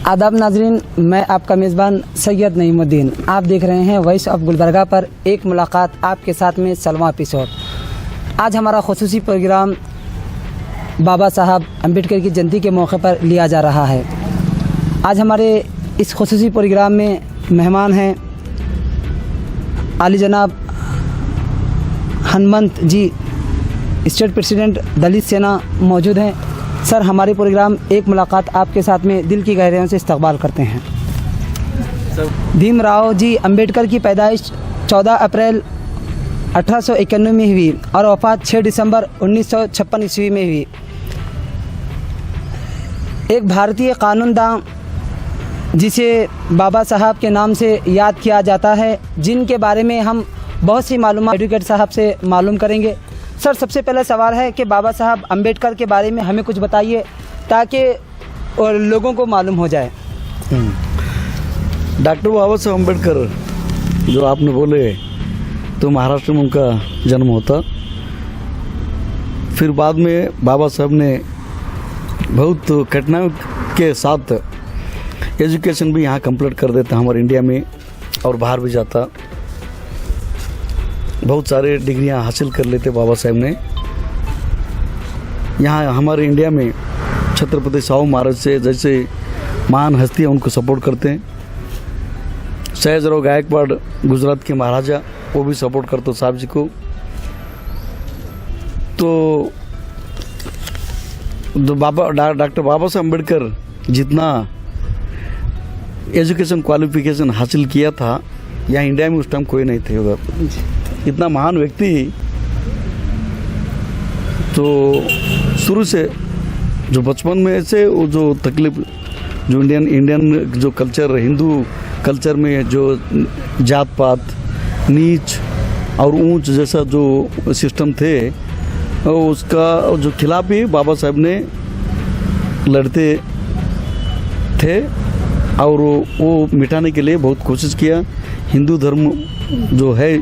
आदाब नाजरीन, मैं आपका मेज़बान सैयद नईमुद्दीन। आप देख रहे हैं वॉइस ऑफ गुलबर्गा पर एक मुलाकात आपके साथ में 16वां एपिसोड। आज हमारा खुसूसी प्रोग्राम बाबा साहब अम्बेडकर की जयंती के मौके पर लिया जा रहा है। आज हमारे इस खुसूसी प्रोग्राम में मेहमान हैं आली जनाब हनुमंत जी, स्टेट प्रेसिडेंट दलित सेना मौजूद हैं। सर, हमारे प्रोग्राम एक मुलाकात आपके साथ में दिल की गहराइयों से इस्तकबाल करते हैं। भीमराव जी अम्बेडकर की पैदाइश 14 अप्रैल 1891 में हुई और वफ़ात 6 दिसंबर 1956 ईस्वी में हुई। एक भारतीय कानूनदान जिसे बाबा साहब के नाम से याद किया जाता है, जिनके बारे में हम बहुत सी मालूमात एडवोकेट साहब से मालूम करेंगे। सर, सबसे पहला सवाल है कि बाबा साहब अम्बेडकर के बारे में हमें कुछ बताइए ताकि और लोगों को मालूम हो जाए। डॉक्टर बाबा साहब अम्बेडकर जो आपने बोले, तो महाराष्ट्र में उनका जन्म होता। फिर बाद में बाबा साहब ने बहुत कठिनाइयों के साथ एजुकेशन भी यहाँ कंप्लीट कर देता हमारे इंडिया में और बाहर भी जाता। बहुत सारे डिग्रियां हासिल कर लेते बाबा साहब ने। यहाँ हमारे इंडिया में छत्रपति शाहू महाराज से जैसे महान हस्तियाँ उनको सपोर्ट करते हैं। सयाजीराव गायकवाड़ गुजरात के महाराजा, वो भी सपोर्ट करते साहब जी को। तो डॉक्टर बाबा साहब अम्बेडकर जितना एजुकेशन क्वालिफिकेशन हासिल किया था, यहाँ इंडिया में उस टाइम कोई नहीं थे उधर। इतना महान व्यक्ति तो शुरू से जो बचपन में से वो जो तकलीफ, जो इंडियन जो कल्चर, हिंदू कल्चर में जो जात पात, नीच और ऊंच जैसा जो सिस्टम थे, उसका जो खिलाफ भी बाबा साहब ने लड़ते थे और वो मिटाने के लिए बहुत कोशिश किया। हिंदू धर्म जो है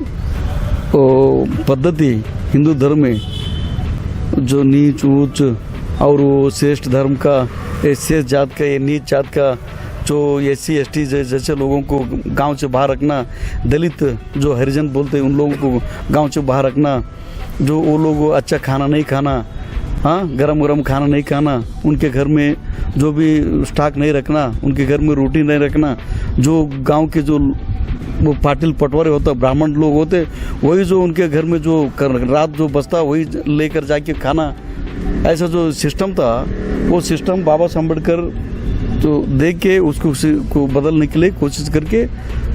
पद्धति, हिंदू धर्म में जो नीच ऊंच और वो श्रेष्ठ धर्म का, श्रेष्ठ जात का, ये नीच जात का, जो SC ST जैसे लोगों को गांव से बाहर रखना, दलित जो हरिजन बोलते हैं उन लोगों को गांव से बाहर रखना, जो वो लोग अच्छा खाना नहीं खाना, हाँ, गरम गरम खाना नहीं खाना, उनके घर में जो भी स्टॉक नहीं रखना, उनके घर में रोटी नहीं रखना, जो गांव के जो वो पाटिल पटवारे होता, ब्राह्मण लोग होते, वही जो उनके घर में जो रात जो बचता वही लेकर जाके खाना, ऐसा जो सिस्टम था, वो सिस्टम बाबा साहब अम्बेडकर तो देख के उसको बदलने के लिए कोशिश करके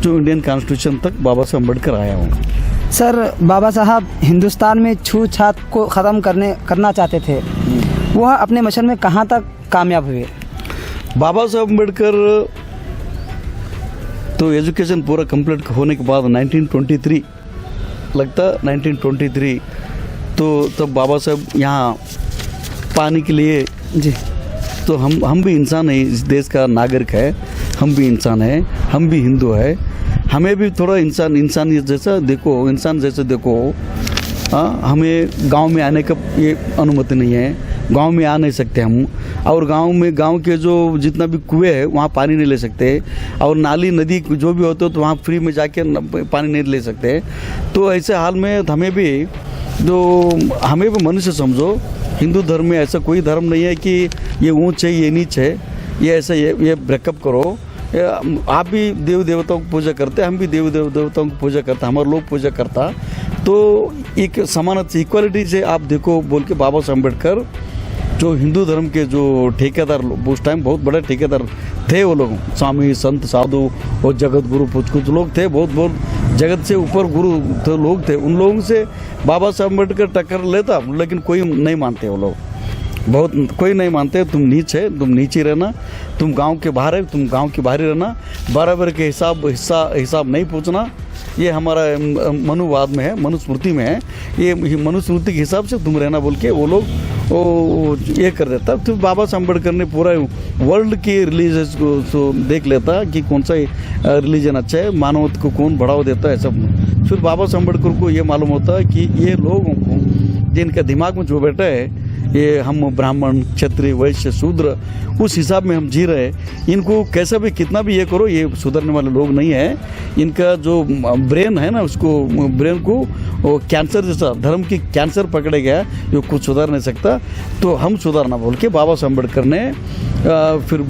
जो इंडियन कॉन्स्टिट्यूशन तक बाबा साहब अम्बेडकर आया हूँ। सर, बाबा साहब हिंदुस्तान में छूत-छात को ख़त्म करना चाहते थे, वह अपने मिशन में कहाँ तक कामयाब हुए? बाबा साहब अम्बेडकर तो एजुकेशन पूरा कंप्लीट होने के बाद 1923 लगता, 1923 तो तब बाबा साहब यहाँ पानी के लिए जी, तो हम भी इंसान है, इस देश का नागरिक है, हम भी इंसान है, हम भी हिंदू है, हमें भी थोड़ा इंसानियत जैसा देखो, इंसान जैसे देखो। हमें गांव में आने का ये अनुमति नहीं है, गांव में आ नहीं सकते हम, और गांव के जो जितना भी कुएं है वहाँ पानी नहीं ले सकते, और नाली नदी जो भी होते हो तो वहाँ फ्री में जाके पानी नहीं ले सकते। तो ऐसे हाल में हमें भी मनुष्य समझो। हिंदू धर्म में ऐसा कोई धर्म नहीं है कि ये ऊंच है, ये नीच है, ये ऐसा ये ब्रेकअप करो। आप भी देव देवताओं की पूजा करते, हम भी देव देवताओं की पूजा करते, हमारे लोग पूजा करता। तो एक समानता, इक्वालिटी से आप देखो बोल के बाबा साहब अम्बेडकर जो हिंदू धर्म के जो ठेकेदार, उस टाइम बहुत बड़े ठेकेदार थे वो लोग, स्वामी संत साधु और जगत गुरु कुछ लोग थे, बहुत जगत से ऊपर गुरु तो लोग थे। उन लोगों से बाबा साहब अम्बेडकर टक्कर लेता, लेकिन कोई नहीं मानते वो लोग, कोई नहीं मानते। तुम नीच है, तुम नीचे रहना, तुम गांव के बाहर है, तुम गांव के बाहर ही रहना, बराबर के हिसाब नहीं पूछना। ये हमारा मनुवाद में है, मनुस्मृति में है, ये मनुस्मृति के हिसाब से तुम रहना बोल के वो लोग ये कर देता। तो बाबा साहब अम्बेडकर ने पूरा वर्ल्ड के रिलीजन को देख लेता कि कौन सा रिलीजन अच्छा है, मानवता को कौन बढ़ावा देता है सब। फिर बाबा साहब अम्बेडकर को ये मालूम होता है कि ये लोगों को जिनका दिमाग में जो बैठा है ये हम ब्राह्मण क्षत्रिय वैश्य शूद्र उस हिसाब में हम जी रहे हैं। इनको कैसा भी कितना भी ये करो, ये सुधरने वाले लोग नहीं है। इनका जो ब्रेन है ना, उसको ब्रेन को वो कैंसर जैसा धर्म की कैंसर पकड़े गया, जो कुछ सुधार नहीं सकता। तो हम सुधारना बोल के बाबा साहब अम्बेडकर ने फिर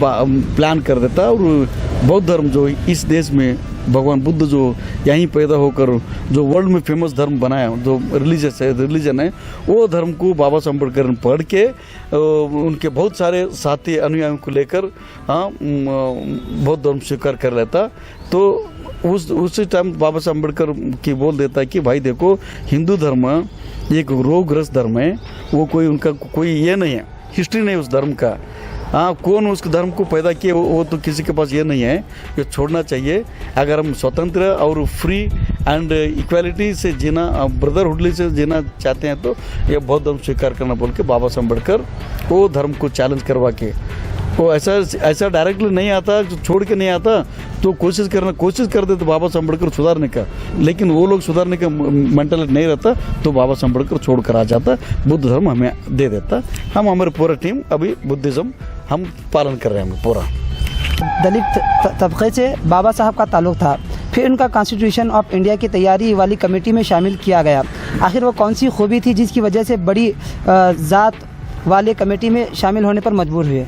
प्लान कर देता। और बौद्ध धर्म जो इस देश में भगवान बुद्ध जो यहीं पैदा होकर जो वर्ल्ड में फेमस धर्म बनाया, जो रिलीजन है, वो धर्म को बाबा साहब अम्बेडकर ने पढ़ के उनके बहुत सारे साथी अनुयायियों को लेकर बौद्ध धर्म स्वीकार कर लेता। तो उसी टाइम बाबा साहब अम्बेडकर की बोल देता कि भाई देखो, हिंदू धर्म एक रोगग्रस्त धर्म है, वो कोई उनका कोई ये नहीं है, हिस्ट्री नहीं उस धर्म का। हाँ, कौन उस धर्म को पैदा किए वो तो किसी के पास ये नहीं है, ये छोड़ना चाहिए। अगर हम स्वतंत्र और फ्री एंड इक्वालिटी से जीना, ब्रदरहुडली से जीना चाहते हैं, तो ये बौद्ध धर्म स्वीकार करना बोल के बाबा साहब अम्बेडकर वो धर्म को चैलेंज करवा के, वो ऐसा डायरेक्टली नहीं आता, छोड़ के नहीं आता, तो कोशिश कर देते बाबा साहब अम्बेडकर सुधारने का। लेकिन वो लोग सुधारने का मेंटालिटी नहीं रहता, तो बाबा साहब अम्बेडकर छोड़ कर आ जाता, बुद्ध धर्म हमें दे देता। हम हमारे पूरा टीम अभी बुद्धिज़्म हम पालन कर रहे हैं पूरा। दलित तबके से बाबा साहब का ताल्लुक था, फिर उनका कॉन्स्टिट्यूशन ऑफ इंडिया की तैयारी वाली कमेटी में शामिल किया गया। आखिर वो कौन सी खूबी थी जिसकी वजह से बड़ी ज़ात वाले कमेटी में शामिल होने पर मजबूर हुए?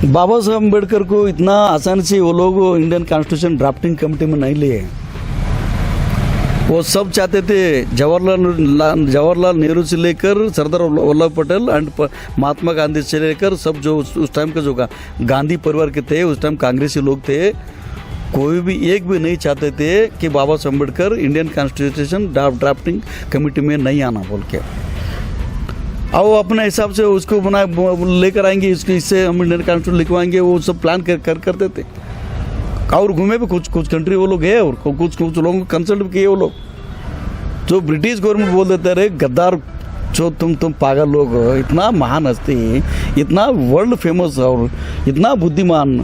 बाबा साहब अम्बेडकर को इतना आसानी से वो लोग इंडियन कॉन्स्टिट्यूशन ड्राफ्टिंग कमेटी में नहीं लिए। वो सब चाहते थे, जवाहरलाल नेहरू से लेकर सरदार वल्लभ पटेल एंड महात्मा गांधी से लेकर सब जो उस टाइम का जो गांधी परिवार के थे, उस टाइम कांग्रेसी लोग थे, कोई भी एक भी नहीं चाहते थे कि बाबा Saheb Ambedkar Indian constitution drafting committee में नहीं आना बोल के। अब वो अपने हिसाब से उसको बना लेकर आएंगे, इससे हम इंडियन कॉन्स्टिट्यूशन लिखवाएंगे, वो सब प्लान करते थे। और घूमे भी कुछ कंट्री वो लोग गए, और कुछ लोगों को कंसल्ट भी किए वो लोग। जो ब्रिटिश गवर्नमेंट बोल देते रहे, गद्दार जो तुम पागल लोग हो, इतना महान हस्ती, इतना वर्ल्ड फेमस और इतना बुद्धिमान,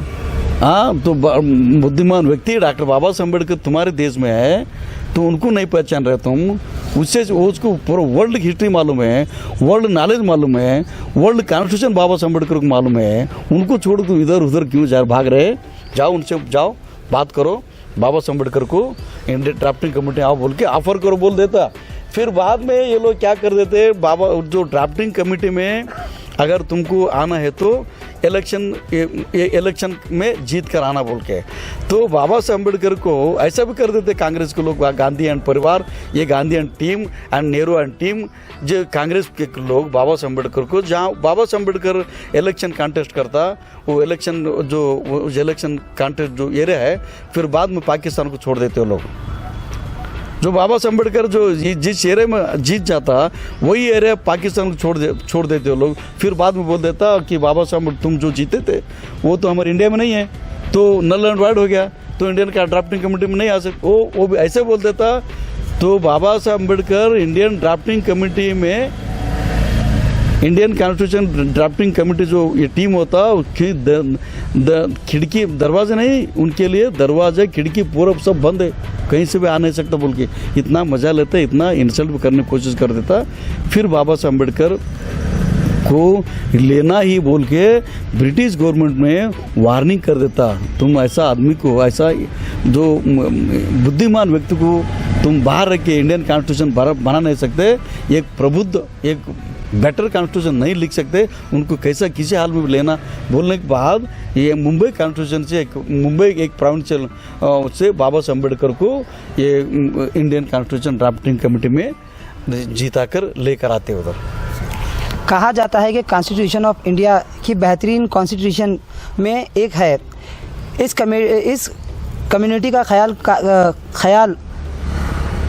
हाँ, तो बुद्धिमान व्यक्ति डॉक्टर बाबा साहब अम्बेडकर तुम्हारे देश में है, तो उनको नहीं पहचान रहे तुम। उसको पूरा वर्ल्ड हिस्ट्री मालूम है, वर्ल्ड नॉलेज मालूम है, वर्ल्ड कॉन्स्टिट्यूशन बाबा साहब अम्बेडकर को मालूम है, उनको छोड़ तुम इधर उधर क्यों भाग रहे? जाओ, उनसे जाओ, बात करो, बाबा साहब अम्बेडकर को इंडियन ड्राफ्टिंग कमेटी आओ बोल के ऑफर करो बोल देता। फिर बाद में ये लोग क्या कर देते, बाबा जो ड्राफ्टिंग कमेटी में अगर तुमको आना है तो इलेक्शन में जीत कर आना बोल के। तो बाबा साहब अम्बेडकर को ऐसा भी कर देते कांग्रेस के लोग, गांधी एंड परिवार, ये Gandhi and team and Nehru and team, जो कांग्रेस के लोग बाबा साहब अम्बेडकर को, जहाँ बाबा साहब अम्बेडकर इलेक्शन कॉन्टेस्ट करता, वो इलेक्शन कॉन्टेस्ट जो एरिया है, फिर बाद में पाकिस्तान को छोड़ देते वो लोग। जो बाबा साहब अम्बेडकर जो जिस एरिया में जीत जाता, वही एरिया पाकिस्तान को छोड़ देते वो लोग। फिर बाद में बोल देता कि बाबा साहब तुम जो जीते थे वो तो हमारे इंडिया में नहीं है, तो नल एंड वाइड हो गया, तो इंडियन का ड्राफ्टिंग कमेटी में नहीं आ सकते, वो भी ऐसे बोल देता। तो बाबा Saheb Ambedkar Indian drafting committee में, इंडियन कॉन्स्टिट्यूशन ड्राफ्टिंग कमेटी जो ये टीम होता, उसकी खिड़की दरवाजे नहीं, उनके लिए दरवाजे खिड़की पूरा सब बंद है, कहीं से भी आ नहीं सकता बोल के इतना मजा लेता, इतना इंसल्ट करने की कोशिश कर देता। फिर बाबा साहब अम्बेडकर को लेना ही बोल के ब्रिटिश गवर्नमेंट में वार्निंग कर देता, तुम ऐसा आदमी को, ऐसा जो बुद्धिमान व्यक्ति को तुम बाहर रख के इंडियन कॉन्स्टिट्यूशन बना नहीं सकते, एक प्रबुद्ध, एक बेटर कॉन्स्टिट्यूशन नहीं लिख सकते, उनको कैसा किसी हाल में लेना बोलने के बाद ये मुंबई कॉन्स्टिट्यूशन से, मुंबई एक प्रोविंशियल से बाबा साहब अम्बेडकर को ये इंडियन कॉन्स्टिट्यूशन ड्राफ्टिंग कमेटी में जीता कर लेकर आते उधर। कहा जाता है कि कॉन्स्टिट्यूशन ऑफ इंडिया की बेहतरीन कॉन्स्टिट्यूशन में एक है। इस कम्युनिटी का ख्याल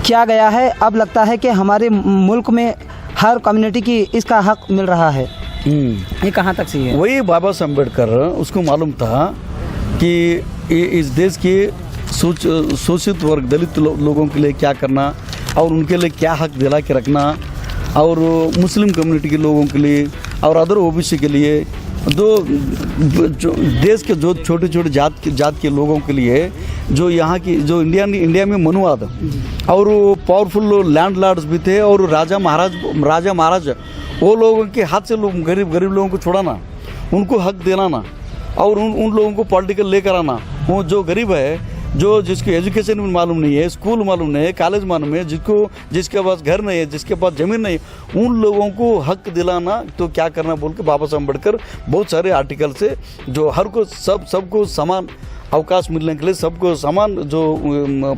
किया गया है। अब लगता है कि हमारे मुल्क में हर कम्युनिटी की इसका हक मिल रहा है। ये कहाँ तक सही है? वही बाबा साहब अम्बेडकर, उसको मालूम था कि इस देश के शोषित वर्ग दलित लोगों के लिए क्या करना और उनके लिए क्या हक दिला के रखना, और मुस्लिम कम्युनिटी के लोगों के लिए और अदर ओबीसी के लिए, जो देश के जो छोटे छोटे जात के लोगों के लिए, जो यहाँ की जो इंडिया में मनुवाद और पावरफुल लैंडलॉर्ड्स भी थे, और राजा महाराज वो लोगों के हाथ से लोग गरीब लोगों को छुड़ाना, उनको हक दिलाना और उन लोगों को पॉलिटिकल लेकर आना। वो जो गरीब है, जो जिसकी एजुकेशन मालूम नहीं है, स्कूल मालूम नहीं है, कॉलेज मालूम है, जिसके पास घर नहीं है, जिसके पास ज़मीन नहीं है, उन लोगों को हक दिलाना तो क्या करना बोल के बाबा साहब अम्बेडकर बहुत सारे आर्टिकल से जो हर को सबको समान अवकाश मिलने के लिए, सबको समान जो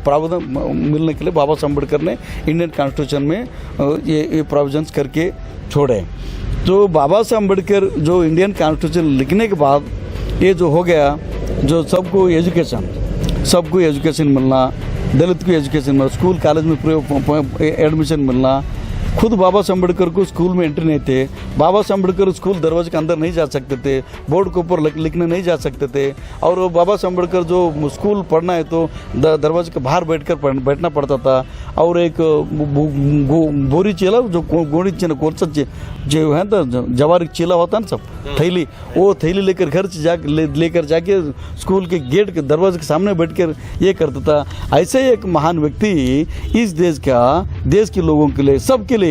प्रावधान मिलने के लिए बाबा साहब अम्बेडकर ने इंडियन कॉन्स्टिट्यूशन में ये प्रोविजंस करके छोड़े। तो बाबा साहब अम्बेडकर जो इंडियन कॉन्स्टिट्यूशन लिखने के बाद ये जो हो गया, जो सबको एजुकेशन मिलना, दलित को एजुकेशन मिलना, स्कूल कॉलेज में एडमिशन मिलना। खुद बाबा साहब अम्बेडकर को स्कूल में एंट्री नहीं थे। बाबा साहब अम्बेडकर स्कूल दरवाजे के अंदर नहीं जा सकते थे, बोर्ड के ऊपर लिखने नहीं जा सकते थे। और वो बाबा साहब अम्बेडकर जो स्कूल पढ़ना है तो दरवाजे के बाहर बैठना पड़ता था। और एक बोरी चीला जो गोड़ी चीला कोर्सा जो है ना, जवारी चीला होता है ना, सब थैली, वो थैली लेकर घर से लेकर जाके स्कूल के गेट के दरवाजे के सामने बैठकर ये करता था। ऐसे एक महान व्यक्ति इस देश के लोगों के लिए, सबके लिए,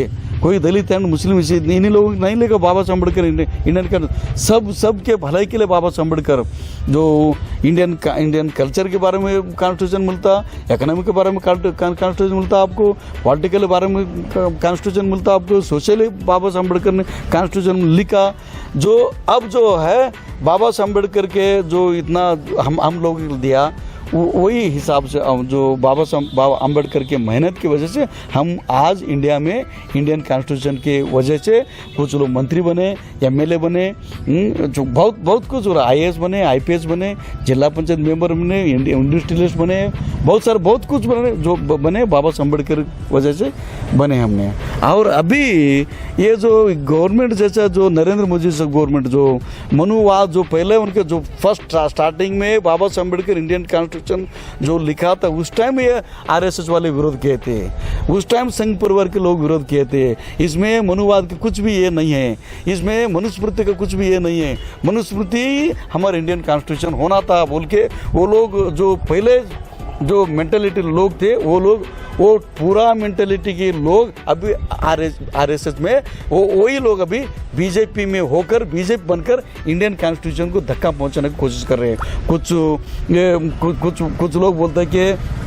कोई दलित एंड मुस्लिम इन्हीं लोगों नहीं लेगा बाबा साहब अम्बेडकर इंडियन का सबके भलाई के लिए बाबा साहब अम्बेडकर जो इंडियन कल्चर के बारे में कॉन्स्टिट्यूशन मिलता, इकोनॉमी के बारे में कॉन्स्टिट्यूशन मिलता आपको, पॉलिटिकल के बारे में कॉन्स्टिट्यूशन मिलता आपको, सोशली बाबा साहब अम्बेडकर ने कॉन्स्टिट्यूशन लिखा। जो अब जो है बाबा साहब अम्बेडकर के जो इतना हम लोगों को दिया, वही हिसाब से जो बाबा साहब अम्बेडकर के मेहनत की वजह से हम आज इंडिया में इंडियन कॉन्स्टिट्यूशन के वजह से कुछ लोग मंत्री बने, एमएलए बने, जो बहुत कुछ हो रहा, आईएएस बने, आईपीएस बने, जिला पंचायत मेंबर बने, इंडस्ट्रियलिस्ट बने, बहुत कुछ बने, जो बने बाबा साहब अम्बेडकर वजह से बने हमने। और अभी ये जो गवर्नमेंट जैसा जो नरेंद्र मोदी से गवर्नमेंट जो मनुवाद जो पहले उनके जो फर्स्ट स्टार्टिंग में बाबा साहब अम्बेडकर इंडियन कॉन्स्टिट्यूशन जो लिखा था, उस टाइम ये आरएसएस वाले विरोध किए थे, उस टाइम संघ परिवार के लोग विरोध किए थे। इसमें मनुवाद के कुछ भी ये नहीं है, इसमें मनुस्मृति का कुछ भी ये नहीं है। मनुस्मृति हमारे इंडियन कॉन्स्टिट्यूशन होना था बोल के वो लोग जो पहले जो मेंटेलिटी लोग थे, वो पूरा मेंटेलिटी के लोग अभी आरएसएस में वही लोग अभी बीजेपी में होकर, बीजेपी बनकर इंडियन कॉन्स्टिट्यूशन को धक्का पहुंचाने की कोशिश कर रहे हैं। कुछ लोग बोलते हैं कि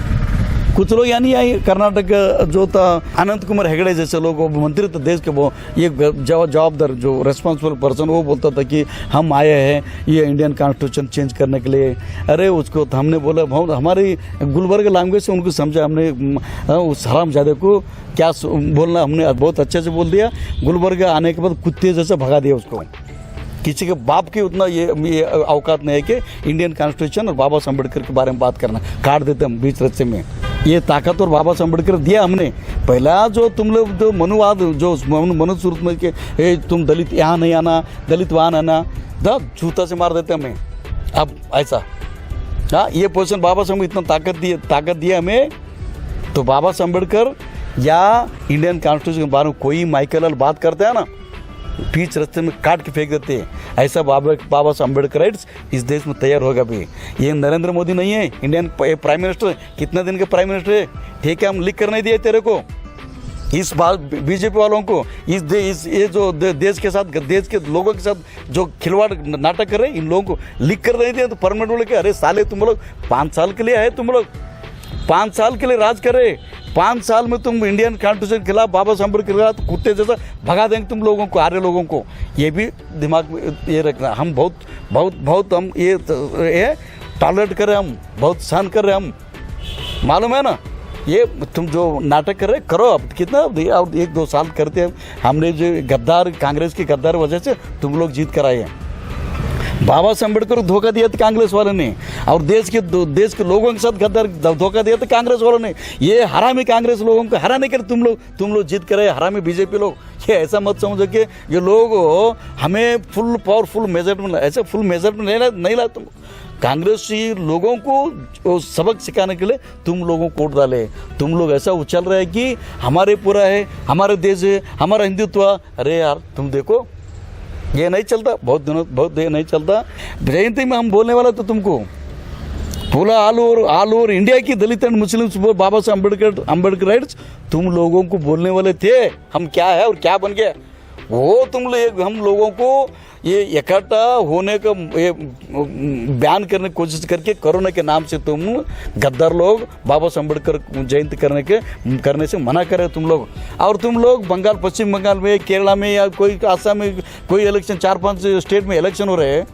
कुछ लोग यानी कर्नाटक जो था अनंत कुमार हेगड़े जैसे लोग, मंत्री तो देश के वो ये जवाबदार जो रेस्पॉन्सिबल पर्सन, वो बोलता था कि हम आए हैं ये इंडियन कॉन्स्टिट्यूशन चेंज करने के लिए। अरे उसको तो हमने बोला, हमारी गुलबर्ग लैंग्वेज से उनको समझा हमने, उस हरामजादे को क्या बोलना, हमने बहुत अच्छे से बोल दिया। गुलबर्ग आने के बाद कुत्ते जैसे भगा दिया उसको। किसी के बाप की उतना ये औकात नहीं है कि इंडियन कॉन्स्टिट्यूशन और बाबा साहब अम्बेडकर के बारे में बात करना, काट देते हम बीच रस्ते में। ये ताकत और बाबा साहब अम्बेडकर दिया हमने। पहला जो तुम लोग जो मनुवाद जो मनुस्मृति में के तुम दलित यहाँ नहीं आना, दलित वहाँ आना, जूता से मार देते हमें। अब ऐसा ये पोजीशन बाबा साहब इतना ताकत दिया हमें, तो बाबा साहब अम्बेडकर या इंडियन कॉन्स्टिट्यूशन के बारे में कोई माइकल बात करते हैं ना, बीच रास्ते में काट के फेंक देते हैं। ऐसा बाबा साहब अम्बेडकराइट्स इस देश में तैयार होगा भी। ये नरेंद्र मोदी नहीं है इंडियन प्राइम मिनिस्टर, कितने दिन के प्राइम मिनिस्टर है, ठीक है हम लिख कर नहीं दिए तेरे को, इस बात बीजेपी वालों को, ये जो देश के साथ, देश के लोगों के साथ जो खिलवाड़ नाटक कर रहे हैं, इन लोगों को लिख कर नहीं दिया तो परमानेंट बोले कि अरे साले तुम लोग 5 साल के लिए आए, तुम लोग 5 साल के लिए राज कर रहे, 5 साल में तुम इंडियन कॉन्स्टिट्यूशन के खिलाफ, बाबा साहब अम्बेडकर के खिलाफ कुत्ते जैसा भगा देंगे तुम लोगों को, आर्य लोगों को। ये भी दिमाग में ये रखना। हम बहुत हम ये टॉलरेट कर रहे, हम बहुत सहन कर रहे, हम मालूम है ना। ये तुम जो नाटक कर रहे करो, अब कितना 1-2 साल करते हैं हमने, जो गद्दार कांग्रेस की गद्दार वजह से तुम लोग जीत कर आए हैं। बाबा साहब अम्बेडकर को धोखा दिया था कांग्रेस वालों ने, और देश के लोगों के साथ गद्दार धोखा दिया था कांग्रेस वालों ने। ये हरामी कांग्रेस लोगों को हराने के तुम लोग जीत करे, हरामी बीजेपी लोग। ये ऐसा मत समझो कि ये लोग हमें फुल पावरफुल मेजरमेंट, ऐसे फुल मेजरमेंट नहीं ला। तुम कांग्रेसी लोगों को सबक सिखाने के लिए तुम लोगों को वोट डाले। तुम लोग ऐसा उछल रहे हैं कि हमारे पूरा है, हमारे देश है, हमारा हिंदुत्व। अरे यार तुम देखो ये नहीं चलता, बहुत देर नहीं चलता। जयंती में हम बोलने वाला तो तुमको पूरा ऑल ओवर इंडिया की दलित and Muslim Baba Saheb Ambedkar rights तुम लोगों को बोलने वाले थे, हम क्या है और क्या बन गया। वो तुम लोग हम लोगों को ये इकट्ठा होने का ये बयान करने की कोशिश करके कोरोना के नाम से तुम गद्दार लोग बाबा साहब अम्बेडकर जयंती करने से मना करे तुम लोग। और तुम लोग बंगाल, पश्चिम बंगाल में, केरला में या कोई आसाम में कोई इलेक्शन 4-5 स्टेट में इलेक्शन हो रहे हैं,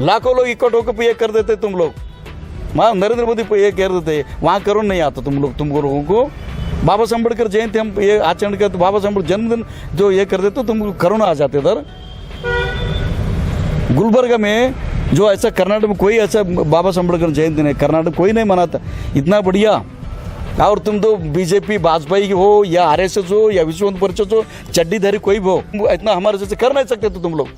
लाखों लोग इकट्ठ होकर ये कर देते तुम लोग। वहाँ नरेंद्र मोदी पे ये कह देते, वहाँ करो नहीं आता तुम लोगों को। बाबा साहब अम्बेडकर जयंती हम ये आचरण करते, बाबा साहब अम्बेडकर जन्मदिन जो ये कर देते तुम कोरोना आ जाते इधर। गुलबर्गा में जो ऐसा कर्नाटक में कोई ऐसा बाबा साहब अम्बेडकर जयंती नहीं, कर्नाटक कोई नहीं मनाता, इतना बढ़िया। और तुम तो बीजेपी वाजपेयी हो या आरएसएस हो या विश्व हिंदू परिषद हो, चड्डीधारी कोई भी हो, इतना हमारे जैसे कर नहीं सकते तो तुम लोग।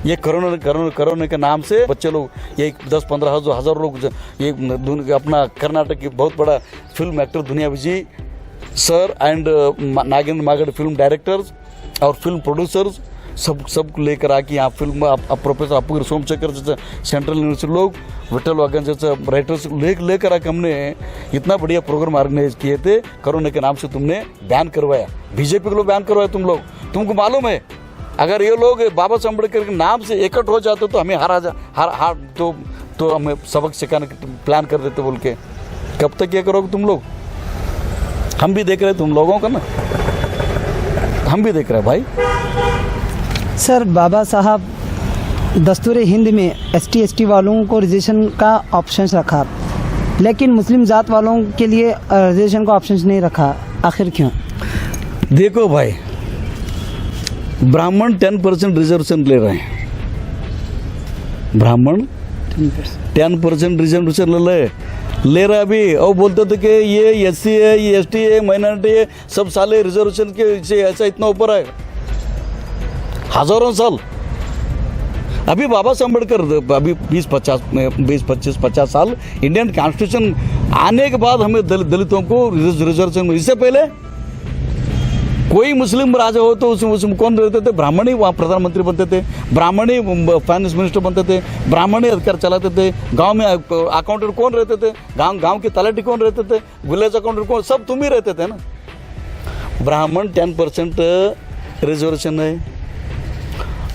ये कोरोना के नाम से बच्चे लोग ये 10-15 हज़ार लोग ये अपना कर्नाटक की बहुत बड़ा फिल्म एक्टर दुनिया Vijay sir and Nagendra Magad film directors और फिल्म प्रोड्यूसर्स सब लेकर आके यहाँ फिल्म प्रोफेसर अपूर सोमशेखर जैसे सेंट्रल यूनिवर्सिटी लोग, विठल वागन जैसे राइटर्स लेकर आके हमने इतना बढ़िया प्रोग्राम ऑर्गेनाइज किए थे। कोरोना के नाम से तुमने बैन करवाया, बीजेपी के लोग बैन करवाया तुम लोग। तुमको मालूम है अगर ये लोग बाबा साहब अम्बेडकर के नाम से इकट्ठ हो जाते तो हमें हार तो हमें सबक सिखाने का प्लान कर देते बोल के। कब तक ये करोगे तुम लोग? हम भी देख रहे हैं तुम लोगों का ना, हम भी देख रहे हैं भाई। सर, बाबा साहब दस्तूर हिंद में ST वालों को रिजर्वेशन का ऑप्शन रखा, लेकिन मुस्लिम जात वालों के लिए रिजर्वेशन का ऑप्शन नहीं रखा, आखिर क्यों? देखो भाई, ब्राह्मण 10% रिजर्वेशन ले रहे हैं, ब्राह्मण 10% रिजर्वेशन ले रहा है अभी। और बोलते थे कि ये SC है, ये ST है, माइनॉरिटी है, सब साले रिजर्वेशन के से ऐसा इतना ऊपर है, हजारों साल। अभी बाबा साहब अम्बेडकर अभी 20-25-50 साल इंडियन कॉन्स्टिट्यूशन आने के बाद हमें दलितों को रिजर्वेशन। इससे पहले कोई मुस्लिम राजा हो तो उसमें कौन रहते थे? ब्राह्मण ही वहाँ प्रधानमंत्री बनते थे, ब्राह्मण ही फाइनेंस मिनिस्टर बनते थे, ब्राह्मण ही अधिकार चलाते थे। गांव में अकाउंटेंट कौन रहते थे? गांव के तलाटी कौन रहते थे? विलेज अकाउंटेंट कौन? सब तुम ही रहते थे ना। ब्राह्मण 10% रिजर्वेशन है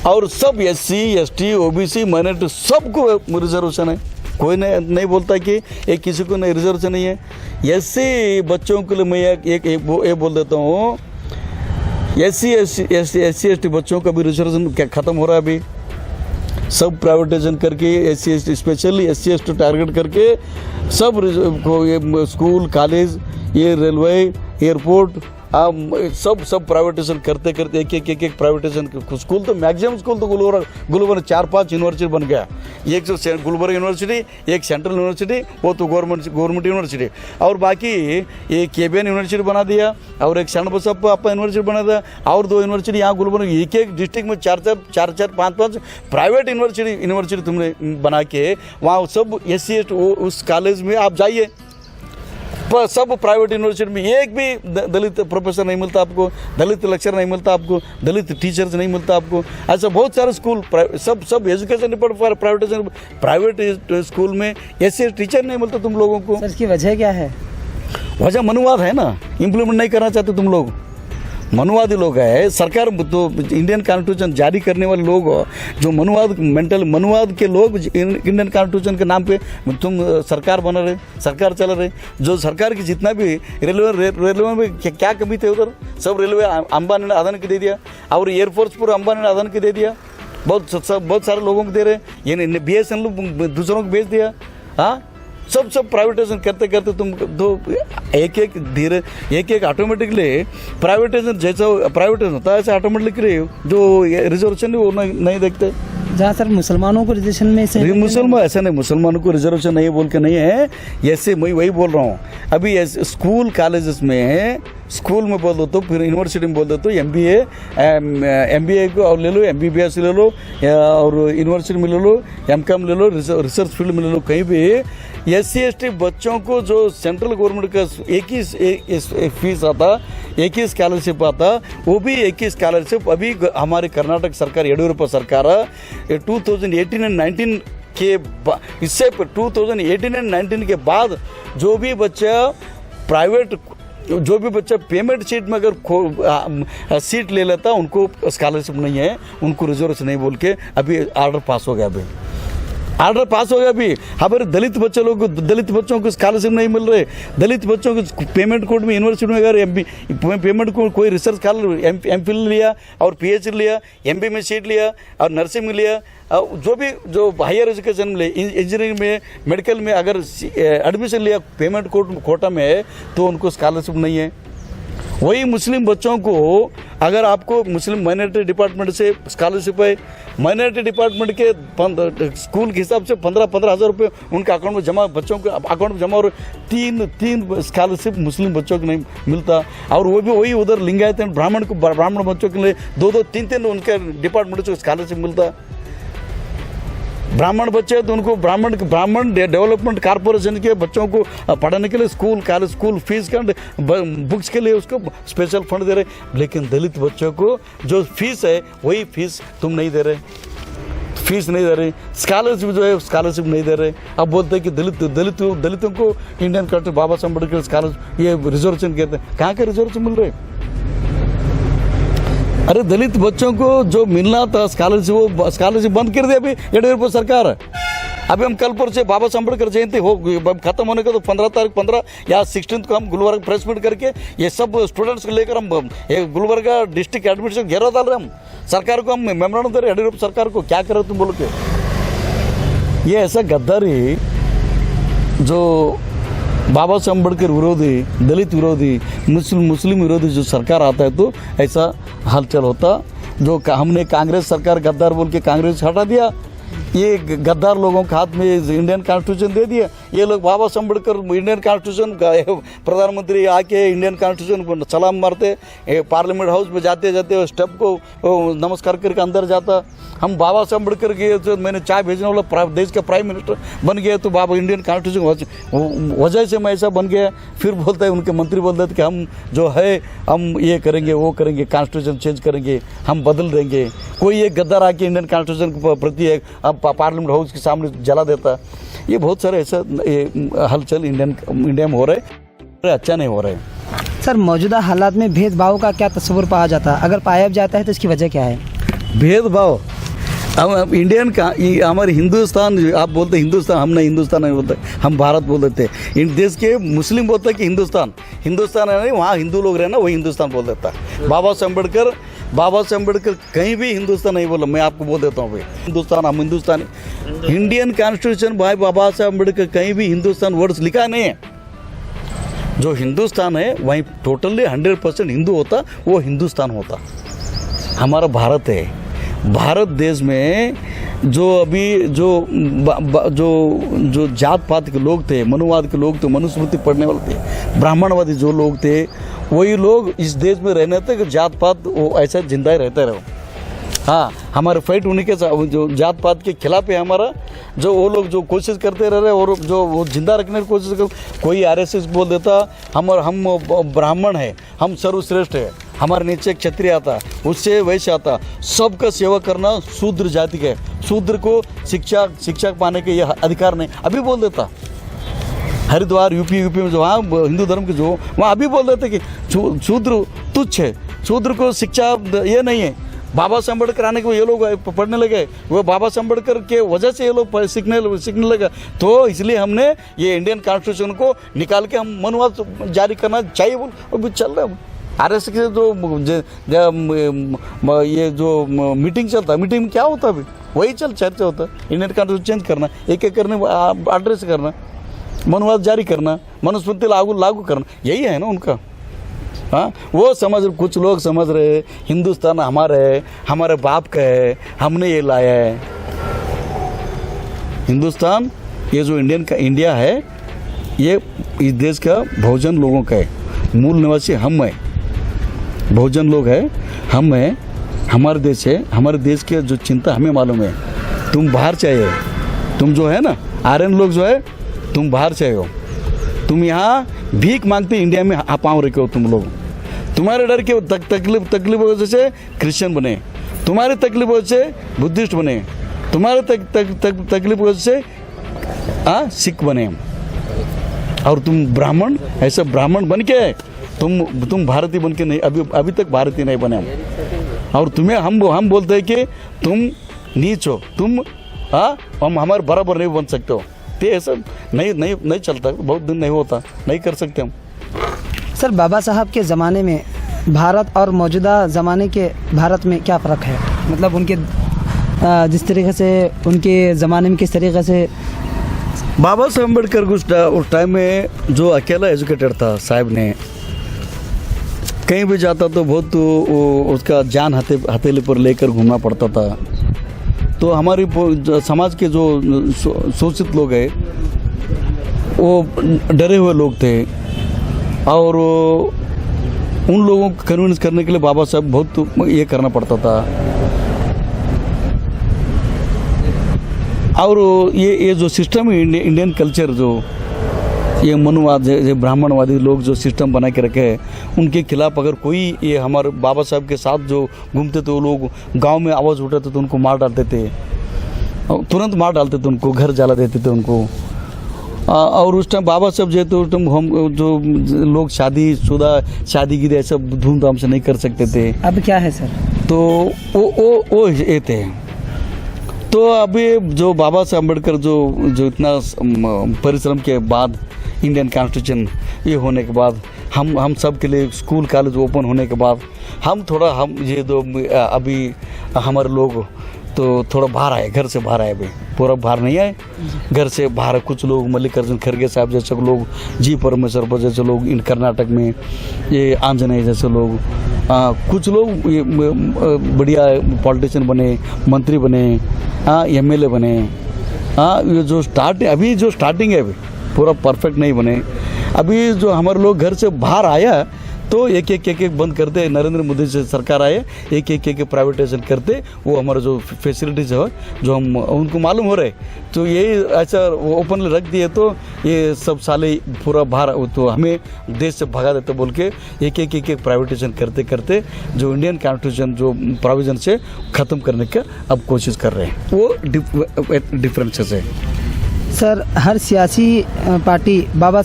और सब SC ST OBC माइनॉरिटी सबको रिजर्वेशन है। कोई नहीं बोलता कि एक किसी को नहीं रिजर्वेशन नहीं है। ऐसे बच्चों के लिए मैं एक बोल देता हूँ, SC ST बच्चों का भी रिजर्वेशन खत्म हो रहा है अभी। सब प्राइवेटाइजेशन करके SC ST specially SC ST target करके सब को स्कूल कॉलेज, ये रेलवे, एयरपोर्ट, सब प्राइवेटाइजेशन करते एक प्राइवेटाइजेशन। स्कूल तो मैक्सिमम स्कूल तो गुलबर्गा 4-5 यूनिवर्सिटी बन गया। एक जो गुलबर्गा यूनिवर्सिटी, एक सेंट्रल यूनिवर्सिटी, वो तो गवर्नमेंट यूनिवर्सिटी, और बाकी एक KBN यूनिवर्सिटी बना दिया और एक शरणबसप्पा यूनिवर्सिटी बना दिया और 2 यूनिवर्सिटी यहाँ गुलबर्गा। एक डिस्ट्रिक्ट में 4-4 5-5 प्राइवेट यूनिवर्सिटी तुमने बना के वहाँ सब SC ST उस कॉलेज में आप जाइए, पर सब प्राइवेट यूनिवर्सिटी में एक भी दलित प्रोफेसर नहीं मिलता आपको, दलित लेक्चर नहीं मिलता आपको, दलित टीचर्स नहीं मिलता आपको। ऐसा बहुत सारे स्कूल सब एजुकेशन प्राइवेट स्कूल में ऐसे टीचर नहीं मिलता तुम लोगों को। सर, इसकी वजह क्या है? वजह मनुवाद है ना, इम्प्लीमेंट नहीं करना चाहते तुम लोग, मनुवादी लोग है। सरकार तो इंडियन कॉन्स्टिट्यूशन जारी करने वाले लोग जो मनुवाद के लोग इंडियन कॉन्स्टिट्यूशन के नाम पे तुम सरकार बना रहे, सरकार चला रहे। जो सरकार की जितना भी रेलवे में क्या कमी थे उधर, सब रेलवे अंबानी ने अदानी को दे दिया और एयरफोर्स पूरा अंबानी ने अदानी को दे दिया। बहुत सारे लोगों को दे रहे, ये BSNL दूसरों को भेज दिया। हाँ, सब प्राइवेटाइजेशन करते तुम तो एक ऑटोमेटिकली प्राइवेटाइजेशन जैसा प्राइवेटाइजेशन होता है ऐसा ऑटोमेटिकली जो रिजर्वेशन वो नहीं देखते। जहाँ सर मुसलमानों को रिजर्वेशन में से मुसलमान ऐसा नहीं, मुसलमानों को रिजर्वेशन नहीं बोल के नहीं है, ऐसे मैं वही बोल रहा हूँ। अभी स्कूल कॉलेजेस में स्कूल में बोल दो तो फिर यूनिवर्सिटी में बोल दो तो MBA को और ले लो, MBBS ले लो और यूनिवर्सिटी में ले लो, MCOM ले लो, रिसर्च फील्ड में ले लो, कहीं भी SC ST बच्चों को जो सेंट्रल गवर्नमेंट का एक ही फीस आता, एक ही स्कॉलरशिप आता, वो भी एक ही स्कॉलरशिप अभी हमारे कर्नाटक सरकार येडियुरप्पा सरकार 2018 और 19 के इससे 2018 और 19 के बाद जो भी बच्चा प्राइवेट जो भी बच्चा पेमेंट सीट में अगर सीट ले लेता उनको स्कॉलरशिप नहीं है, उनको रिजर्वेशन नहीं बोल के अभी ऑर्डर पास हो गया। अभी ऑर्डर पास हो गया। अभी हमारे दलित बच्चे लोग, दलित बच्चों को स्कॉलरशिप नहीं मिल रहे। दलित बच्चों को पेमेंट कोड में यूनिवर्सिटी में अगर पेमेंट कोड कोई रिसर्च स्कॉलर एमफिल लिया और पीएचडी लिया, एमबी में सीट लिया और नर्सिंग में लिया, जो भी जो हायर एजुकेशन में इंजीनियरिंग में, मेडिकल में अगर एडमिशन लिया पेमेंट कोड कोटा में है तो उनको स्कॉलरशिप नहीं है। वही मुस्लिम बच्चों को अगर आपको मुस्लिम माइनॉरिटी डिपार्टमेंट से स्कॉलरशिप है, माइनॉरिटी डिपार्टमेंट के स्कूल के हिसाब से 15,000 रुपये उनके अकाउंट में जमा, बच्चों के अकाउंट में जमा, और तीन स्कॉलरशिप मुस्लिम बच्चों को नहीं मिलता। और वो भी वही उधर लिंगायत ब्राह्मण बच्चों के लिए 2-2, 3-3 उनके डिपार्टमेंट से स्कॉलरशिप मिलता। ब्राह्मण बच्चे तो उनको ब्राह्मण डेवलपमेंट कॉर्पोरेशन के बच्चों को पढ़ाने के लिए स्कूल कॉलेज स्कूल फीस का बुक्स के लिए उसको स्पेशल फंड दे रहे। लेकिन दलित बच्चों को जो फीस है वही फीस तुम नहीं दे रहे, फीस नहीं दे रहे, स्कॉलरशिप जो है स्कॉलरशिप नहीं दे रहे। अब बोलते हैं कि दलितों को इंडियन कॉन्स्टिट्यूशन बाबा साहब अम्बेडकर स्कॉलरशिप ये रिजर्वेशन कहते हैं। कहाँ के रिजर्वेशन मिल रहे? अरे दलित बच्चों को जो मिलना था स्कॉलरशिप, वो स्कॉलरशिप बंद कर दी अभी येडियुरप्पा सरकार। अभी हम कल पर से बाबा साहब अम्बेडकर जयंती हो खत्म होने का तो 15 या 16 को हम गुलबर्गा प्रेस मीट करके ये सब स्टूडेंट्स को लेकर हम गुलबर्गा डिस्ट्रिक्ट एडमिनिस्ट्रेशन घेराव डाल रहे हम सरकार को, हम मेमोरेंडम दे रहे येडियुरप्पा सरकार को, क्या करे तुम बोलो के। ये ऐसा गद्दारी जो बाबा साहब अम्बेडकर विरोधी, दलित विरोधी, मुस्लिम विरोधी जो सरकार आता है तो ऐसा हलचल होता। जो हमने कांग्रेस सरकार गद्दार बोल के कांग्रेस हटा दिया, ये गद्दार लोगों के हाथ में इंडियन कॉन्स्टिट्यूशन दे दिया। ये लोग बाबा साहब अम्बेडकर इंडियन कॉन्स्टिट्यूशन, प्रधानमंत्री आके इंडियन कॉन्स्टिट्यूशन को सलाम मारते, पार्लियामेंट हाउस में जाते जाते स्टेप को नमस्कार करके अंदर जाता। हम बाबा साहब अम्बेडकर के जो मैंने चाय भेजने वाला देश का प्राइम मिनिस्टर बन गया तो बाबा इंडियन कॉन्स्टिट्यूशन वजह से मैं ऐसा बन गया। फिर बोलता है उनके मंत्री बोलते थे कि हम जो है हम ये करेंगे वो करेंगे, कॉन्स्टिट्यूशन चेंज करेंगे, हम बदल देंगे। कोई एक गद्दार आके इंडियन कॉन्स्टिट्यूशन के प्रति अब पार्लियामेंट हाउस के सामने जला देता। ये बहुत सारे ऐसा हलचल इंडिया में हो रहे, अच्छा नहीं हो रहे। सर, मौजूदा हालात में भेदभाव का क्या तस्वुर पाया जाता है? अगर पाया जाता है तो इसकी वजह क्या है? भेदभाव हम इंडियन का, हमारे हिंदुस्तान, आप बोलते हिंदुस्तान, हम नहीं हिंदुस्तान नहीं बोलते, हम भारत बोल देते। इन देश के मुस्लिम बोलते हैं कि हिंदुस्तान है नहीं, वहाँ हिंदू लोग रहे ना, वही हिंदुस्तान बोल देता है। बाबा साहब अम्बेडकर कहीं भी हिंदुस्तान नहीं बोला, मैं आपको बोल देता हूँ भाई हिंदुस्तान, हम हिंदुस्तानी। इंडियन कॉन्स्टिट्यूशन भाई बाबा साहब अम्बेडकर कहीं भी हिंदुस्तान वर्ड्स लिखा नहीं है। जो हिंदुस्तान है वहीं टोटली 100% हिंदू होता, वो हिंदुस्तान होता। हमारा भारत है। भारत देश में जो अभी जो जात पात के लोग थे, मनुवाद के लोग थे, मनुस्मृति पढ़ने वाले थे, ब्राह्मणवादी जो लोग थे, वही लोग इस देश में रहने थे कि जात पात वो ऐसा जिंदा ही रहते रहो। हाँ, हमारे फाइट उन्हीं के जो जात पात के खिलाफ है हमारा, जो वो लोग जो कोशिश करते रह रहे और जो वो जिंदा रखने की कोशिश कर। कोई आरएसएस बोल देता हम ब्राह्मण है, हम सर्वश्रेष्ठ है, हमारे नीचे क्षत्रिय आता, उससे वैश्य आता, सबका सेवा करना शूद्र जाति के, शूद्र को शिक्षा पाने के ये अधिकार नहीं, अभी बोल देता। हरिद्वार यूपी में जो वहाँ हिंदू धर्म के जो वहाँ अभी बोल देते कि शूद्र तुच्छ है, शूद्र को शिक्षा ये नहीं है। बाबा साहब अम्बेडकर आने के ये लोग पढ़ने लगे, वो बाबा साहब अम्बेडकर के वजह से ये लोग सीखने लगे। तो इसलिए हमने ये इंडियन कॉन्स्टिट्यूशन को निकाल के हम मनुवाद जारी करना चाहिए बोल अभी चल रहे हैं। आरएस के ये जो मीटिंग चलता है, मीटिंग में क्या होता है अभी वही चर्चा होता है। इंडियन कॉन्स्टिट्यूशन चेंज करना, एक करने एड्रेस करना, मनुवाद जारी करना, मनुस्मृति लागू करना, यही है ना उनका। हाँ, वो कुछ लोग समझ रहे हिंदुस्तान हमारा है, हमारे बाप का है, हमने ये लाया है। हिंदुस्तान ये जो इंडिया है, ये इस देश का बहुजन लोगों का है, मूल निवासी हम हैं, बहुजन लोग हैं, हम हैं, हमारे देश है, हमारे देश के जो चिंता हमें मालूम है। तुम बाहर चाहिए, तुम जो है ना आर्यन लोग जो है, तुम बाहर चाहिए हो, तुम यहाँ भीख मांगते इंडिया में पाँव रखे हो तुम लोग। तुम्हारे डर के तकलीफ वजह से क्रिश्चियन बने, तुम्हारी तकलीफ वजह से बुद्धिस्ट बने, तुम्हारे तकलीफ वजह से सिख बने। और तुम ब्राह्मण, ऐसे ब्राह्मण बन के तुम भारतीय बन के नहीं, अभी तक भारतीय नहीं बने हम। और तुम्हें हम बोलते हैं कि तुम नीच हो, तुम हम हमारे बराबर नहीं बन सकते हो। तो ऐसा नहीं चलता, बहुत दिन नहीं होता, नहीं कर सकते हम। सर, बाबा साहब के ज़माने में भारत और मौजूदा ज़माने के भारत में क्या फ़र्क है? मतलब उनके जिस तरीके से उनके ज़माने में किस तरीके से बाबा साहब अम्बेडकर उस टाइम में जो अकेला एजुकेटेड था साहब ने, कहीं भी जाता तो बहुत उसका जान हथेली पर लेकर घूमना पड़ता था। तो हमारी समाज के जो शोषित लोग हैं वो डरे हुए लोग थे, और उन लोगों को कन्विंस करने के लिए बाबा साहब बहुत ये करना पड़ता था। और ये जो सिस्टम है इंडियन कल्चर, जो ये मनुवाद, ये ब्राह्मणवादी लोग जो सिस्टम बना के रखे हैं, उनके खिलाफ अगर कोई ये हमारे बाबा साहब के साथ जो घूमते थे वो लोग गांव में आवाज़ उठाते तो उनको मार डालते थे, तुरंत मार डालते थे, उनको घर जला देते थे उनको। और उस टाइम बाबा साहब जो तो उस टाइम हम जो लोग शादी की ऐसा धूमधाम से नहीं कर सकते थे। अब क्या है सर? तो वो ये थे। तो अभी जो बाबा साहब अम्बेडकर जो इतना परिश्रम के बाद इंडियन कॉन्स्टिट्यूशन ये होने के बाद, हम सब के लिए स्कूल कॉलेज ओपन होने के बाद हम ये दो अभी हमारे लोग तो थोड़ा बाहर आए, घर से बाहर आए। अभी पूरा बाहर नहीं आए, घर से बाहर कुछ लोग मल्लिकार्जुन खड़गे साहब जैसे लोग, जी परमेश्वर जैसे लोग इन कर्नाटक में, ये आंजनेय जैसे लोग, कुछ लोग ये बढ़िया पॉलिटिशियन बने, मंत्री बने, एमएलए बने। ये जो अभी जो स्टार्टिंग है, अभी पूरा परफेक्ट नहीं बने। अभी जो हमारे लोग घर से बाहर आया तो एक बंद करते, नरेंद्र मोदी से सरकार आए, एक प्राइवेटाइजेशन करते, वो हमारा जो फैसिलिटीज़ है जो हम उनको मालूम हो रहे, तो ये ऐसा ओपनली रख दिए, तो ये सब साले पूरा बाहर तो हमें देश से भगा देते बोल के एक प्राइवेटाइजेशन करते करते जो इंडियन कॉन्स्टिट्यूशन जो प्रोविजन से ख़त्म करने का अब कोशिश कर रहे हैं। वो डिफरेंसेस है सर। हर सियासी पार्टी बाबा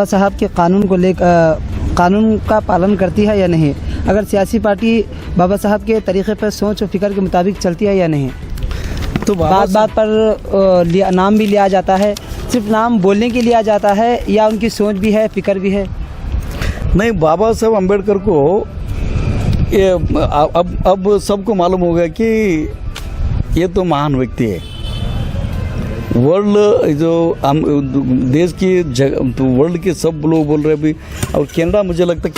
साहब के कानून का पालन करती है या नहीं? अगर सियासी पार्टी बाबा साहब के तरीक़े पर सोच और फिक्र के मुताबिक चलती है या नहीं? तो बात पर नाम भी लिया जाता है, सिर्फ नाम बोलने के लिया जाता है या उनकी सोच भी है, फिक्र भी है? नहीं, बाबा साहब अम्बेडकर को ये अब सबको मालूम हो गया कि ये तो महान व्यक्ति है। वर्ल्ड जो देश की तो वर्ल्ड के सब लोग बोल रहे अभी। और कनाडा, मुझे लगता है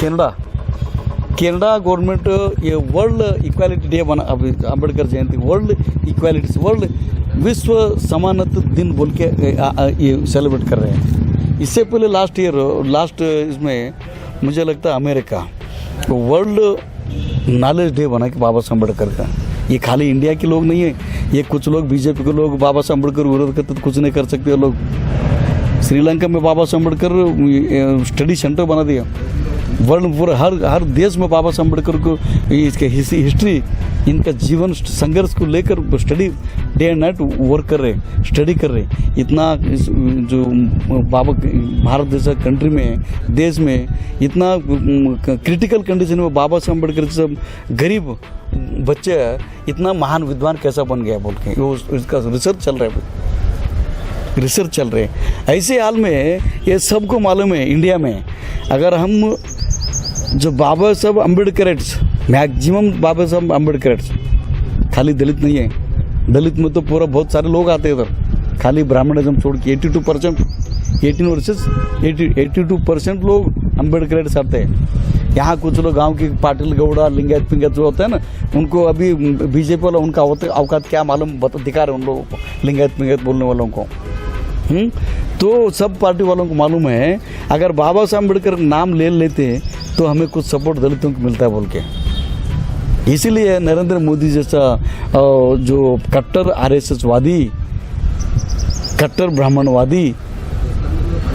कनाडा गवर्नमेंट ये वर्ल्ड इक्वालिटी डे बना, अभी अम्बेडकर जयंती, वर्ल्ड विश्व समानता दिन बोल के ये सेलिब्रेट कर रहे हैं। इससे पहले लास्ट इसमें मुझे लगता है अमेरिका वर्ल्ड नॉलेज डे बना कि बाबा साहब अम्बेडकर का। ये खाली इंडिया के लोग नहीं है, ये कुछ लोग बीजेपी के लोग बाबा साहब अम्बेडकर विरोध करते तो कुछ नहीं कर सकते लोग। श्रीलंका में बाबा साहब अम्बेडकर स्टडी सेंटर बना दिया। वर्ल्ड पूरा हर देश में बाबा साहब अम्बेडकर को इसके हिस्ट्री, इनका जीवन संघर्ष को लेकर study day and night work कर रहे, स्टडी कर रहे। इतना जो बाबा भारत जैसा कंट्री में, देश में इतना क्रिटिकल कंडीशन में बाबा साहब अम्बेडकर जैसा गरीब बच्चे इतना महान विद्वान कैसा बन गया बोल के वो इसका रिसर्च चल रहे हैं। ऐसे हाल में ये सबको मालूम है इंडिया में, अगर हम जो बाबा साहब अम्बेडकरेट्स, मैक्सिमम बाबा साहब अम्बेडकरेट्स, खाली दलित नहीं है, दलित में तो पूरा बहुत सारे लोग आते हैं इधर, खाली ब्राह्मणिज्म छोड़ के 82% लोग अम्बेडकरेट्स आते हैं। यहाँ कुछ लोग गांव की पाटिल गौड़ा, लिंगायत पिंगायत जो होता है ना, उनको अभी बीजेपी वाला उनका औकात क्या मालूम दिखा रहे उन लोगों को, लिंगायत पिंगायत बोलने वालों को। तो सब पार्टी वालों को मालूम है अगर बाबा साहब अम्बेडकर नाम ले लेते तो हमें कुछ सपोर्ट दलितों को मिलता है बोल के। इसीलिए नरेंद्र मोदी जैसा जो कट्टर आरएसएस वादी, कट्टर ब्राह्मणवादी,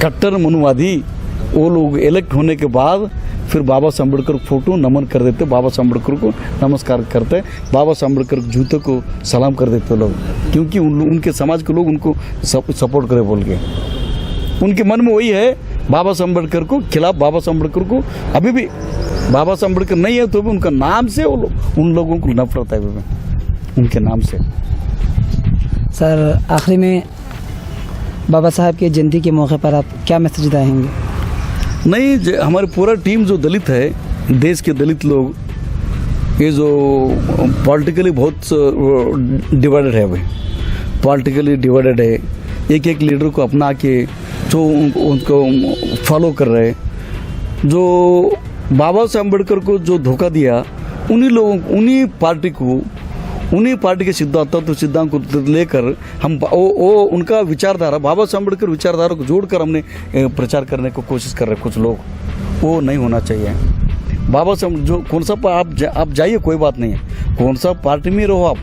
कट्टर मनुवादी, वो लोग इलेक्ट होने के बाद फिर बाबा साहब अम्बेडकर फोटो नमन कर देते, बाबा साहब अम्बेडकर को नमस्कार करते, बाबा साहब अम्बेडकर जूते को सलाम कर देते लोग, क्योंकि उनके समाज के लोग उनको सपोर्ट करे बोल के। उनके मन में वही है बाबा साहब अम्बेडकर को खिलाफ, बाबा साहब अम्बेडकर को अभी भी, बाबा साहब अम्बेडकर नहीं है तो भी उनका नाम से उन लोगों को नफरत है अभी भी उनके नाम से। सर आखिरी में बाबा साहब की जयंती के मौके पर आप क्या मैसेज देंगे? नहीं, हमारी पूरा टीम जो दलित है, देश के दलित लोग, ये जो पॉलिटिकली बहुत डिवाइडेड है, अभी पॉलिटिकली डिवाइडेड है, एक एक लीडर को अपना के जो उनको फॉलो कर रहे हैं, जो बाबा साहब अम्बेडकर को जो धोखा दिया, उन्हीं लोगों, उन्हीं पार्टी को, उन्हीं पार्टी के सिद्धांत को लेकर हम वो उनका विचारधारा, बाबा साहब अम्बेडकर विचारधारा को जोड़कर हमने प्रचार करने को कोशिश कर रहे कुछ लोग। वो नहीं होना चाहिए। बाबा साहब जो कौन सा आप जाइए, कोई बात नहीं है, कौन सा पार्टी में रहो आप,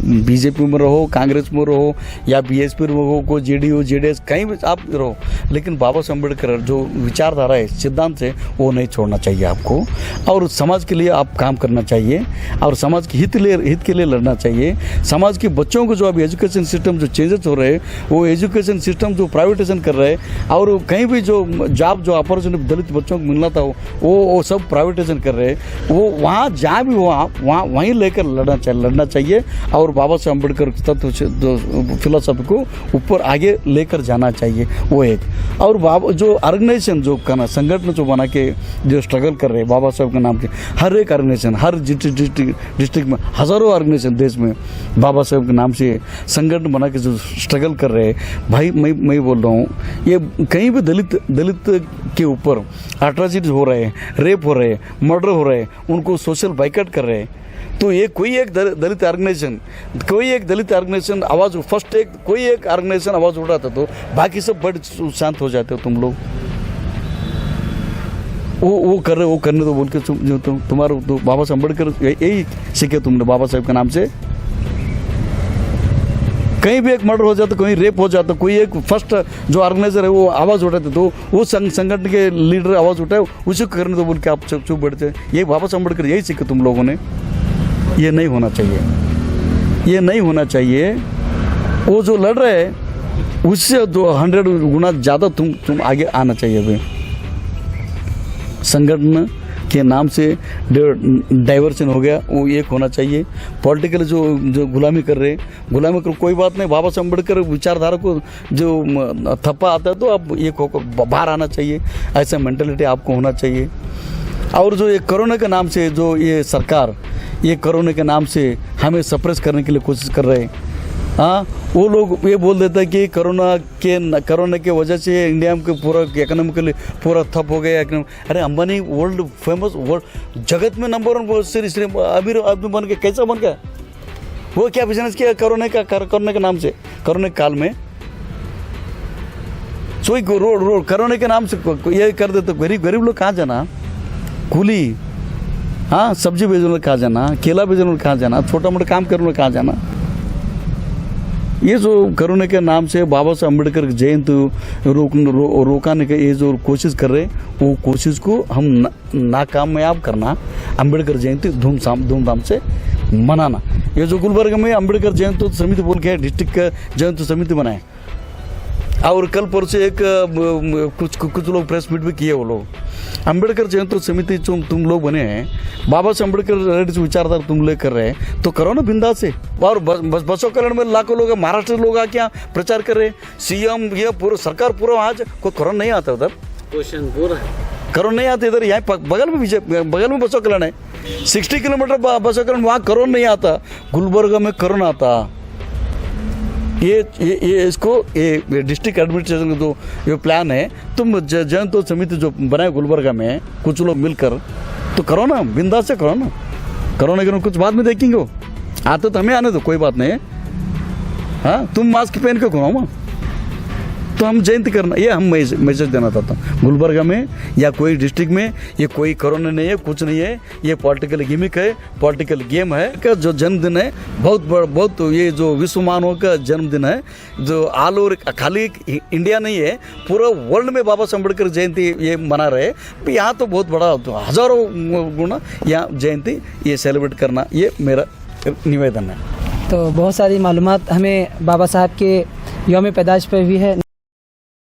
बीजेपी में रहो, कांग्रेस में रहो या बीएसपी में रहो, कोई जेडीयू जेडीएस कहीं भी आप रहो, लेकिन बाबा साहब अम्बेडकर जो विचारधारा है, सिद्धांत है, वो नहीं छोड़ना चाहिए आपको। और समाज के लिए आप काम करना चाहिए और समाज के हित के लिए लड़ना चाहिए। समाज के बच्चों को जो अभी एजुकेशन सिस्टम जो चेंजेस हो रहे हैं, वो एजुकेशन सिस्टम जो प्राइवेटाइजेशन कर रहे हैं और कहीं भी जो जॉब जो अपॉर्चुनिटी दलित बच्चों को मिलना था वो सब प्राइवेटाइजेशन कर रहे हैं। वो वहाँ जहाँ भी हो आप वहीं लेकर लड़ना चाहिए और बाबा साहब अम्बेडकर तत्व फिलोसफी को ऊपर आगे लेकर जाना चाहिए, वो एक। और बाबा जो ऑर्गेनाइजेशन जो संगठन जो बना के जो स्ट्रगल कर रहे हैं बाबा साहब के नाम के, हर एक ऑर्गेनाइजेशन, हर डिस्ट्रिक्ट में हज़ारों ऑर्गेनाइजेशन देश में बाबा साहब के नाम से संगठन बना के जो स्ट्रगल कर रहे हैं, भाई मैं बोल रहा हूँ, ये कहीं भी दलित के ऊपर अट्रॉसिटीज हो रहे हैं, रेप हो रहे हैं, मर्डर हो रहे हैं, उनको सोशल बाइकआउट कर रहे हैं, तो ये कोई एक दलित ऑर्गेनाइजेशन आवाज़ फर्स्ट कोई एक ऑर्गेनाइजेशन आवाज़ उठाता तो बाकी सब बड़े शांत हो जाते हो तुम लोग। वो कर रहे, वो करने तो बोल के तुम्हारा तो बाबा साहब अम्बेडकर यही सीखे तुमने बाबा साहब के नाम से। कहीं भी एक मर्डर हो जाता, कहीं रेप हो जाता, कोई एक फर्स्ट जो ऑर्गेनाइजर है वो आवाज़ उठाते तो वो संगठन के लीडर आवाज़ उठाए, उसी को करने तो बोल के आप चुप बैठते। यही बाबा साहब अम्बेडकर यही सीखे तुम लोगों ने। ये नहीं होना चाहिए, ये नहीं होना चाहिए। वो जो लड़ रहे हैं उससे 100 गुना ज़्यादा तुम आगे आना चाहिए। अभी संगठन के नाम से डाइवर्शन हो गया, वो एक होना चाहिए। पॉलिटिकल जो गुलामी कर रहे, गुलामी कर कोई बात नहीं, बाबा साहब अम्बेडकर विचारधारा को जो थप्पा आता है तो अब एक होकर बाहर आना चाहिए, ऐसा मेंटलिटी आपको होना चाहिए। और जो ये कोरोना के नाम से जो ये सरकार ये कोरोना के नाम से हमें सप्रेस करने के लिए कोशिश कर रहे हैं, हाँ, वो लोग ये बोल देते हैं कि कोरोना के वजह से इंडिया में पूरा इकोनॉमिकली पूरा ठप हो गया। अरे अंबानी वर्ल्ड फेमस, वर्ल्ड जगत में नंबर 1 अमीर आदमी बन के कैसा बन गया? वो क्या बिजनेस किया कोरोना के नाम से, कोरोना काल में सोई रोड कोरोना के नाम से ये कर देते। गरीब लोग कहाँ जाना, कूली, हाँ, सब्जी बेचने कहाँ जाना, केला बेचने कहाँ जाना, छोटा मोटा काम करने कहाँ जाना। ये जो कोरोना के नाम से बाबा साहब अम्बेडकर की जयंती रोकाने के ये जो कोशिश कर रहे हैं, वो कोशिश को हम नाकामयाब करना, अम्बेडकर जयंती धूमधाम से मनाना। ये जो गुलबर्गा में अम्बेडकर जयंती समिति बोल के डिस्ट्रिक्ट का जयंती समिति बनाए और कल परसों एक कुछ लोग प्रेस मीट भी किए। वो लोग अम्बेडकर जयंती समिति तुम लोग बने हैं, बाबा साहब अम्बेडकर विचारधारा तुम लोग कर रहे हैं, तो करो ना बिंदास से। और बसों कल्याण में लाखों लोग, महाराष्ट्र लोग आके यहाँ प्रचार कर रहे हैं, सीएम ये पूरा सरकार पूरा वहाँ कोई कोरोना नहीं आता उधर, कोरोना नहीं आता इधर। यहाँ बगल में बसों कल्याण है, 60 किलोमीटर बसों कल्याण, वहाँ कोरोना नहीं आता, गुलबर्गा में कोरोना आता। ये इसको ये डिस्ट्रिक्ट एडमिनिस्ट्रेशन का जो प्लान है, तुम जयंती समिति जो बनाए गुलबर्गा में कुछ लोग मिलकर, तो करो ना, बिंदास से करो ना, कोरोना के कुछ बाद में देखेंगे। वो आते तो हमें आने दो, कोई बात नहीं है। हाँ, तुम मास्क पहन के घुमाओ ना, तो हम जयंती करना, ये हम मैसेज देना चाहता हूँ। गुलबर्गा में या कोई डिस्ट्रिक्ट में ये कोई कोरोना नहीं है, कुछ नहीं है, ये पॉलिटिकल गिमिक है, पॉलिटिकल गेम है। का जो जन्मदिन है बहुत ये जो विश्व मानव का जन्मदिन है, जो ऑल ओवर खाली इंडिया नहीं है, पूरा वर्ल्ड में बाबा साहब अम्बेडकर जयंती ये मना रहे। यहाँ तो बहुत बड़ा हज़ारों गुना यहाँ जयंती ये सेलिब्रेट करना, ये मेरा निवेदन है। तो बहुत सारी मालूमात हमें बाबा साहब के यौम पैदाइश पर भी है।